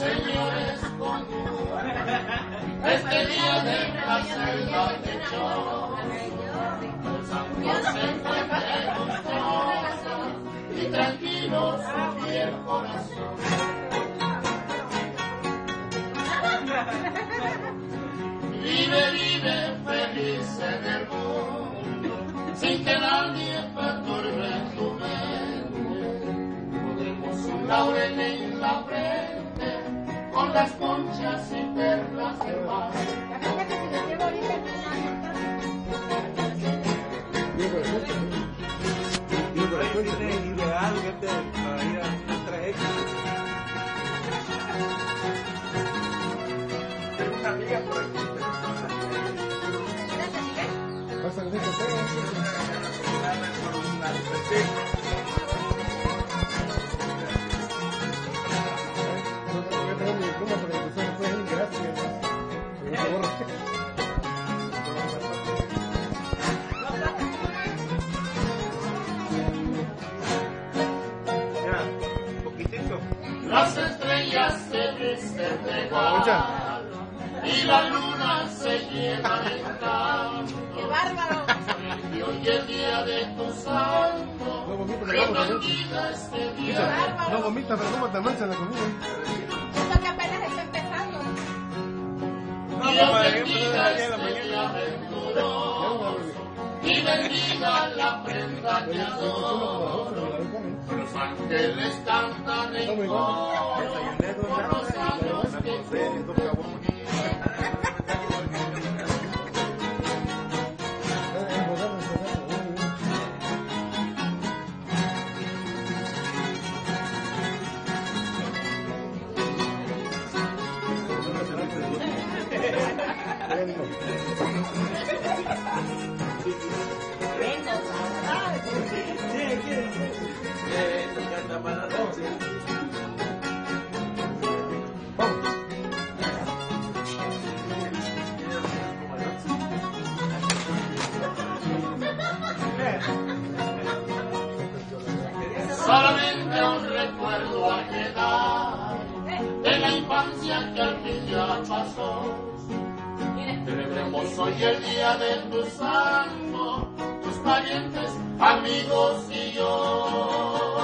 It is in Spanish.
señores con este día de la selva de Chor. El San José encuentre gustosos y tranquilos su fiel corazón. Vive, vive feliz en el mundo, sin que nadie perturbe tu mente. Podemos un laurel en la frente, con las conchas y perlas del mar. Ideal que te vaya a traer. Tengo una amiga por aquí. ¿Vas a venir con Las estrellas se visten de gala y la luna se llena de encanto. ¡Qué bárbaro! Y hoy el día de tu santo, que bendiga este día. No vomita, pero ¿cómo te mancha la comida? Esto que apenas está empezando. Dios bendiga este día venturoso y bendiga la prenda que adoro. Los ángeles cantan en coro por los años que solamente un recuerdo a quedar de la infancia que al fin ya pasó. Celebremos hoy el día de tu santo, tus parientes, amigos y yo.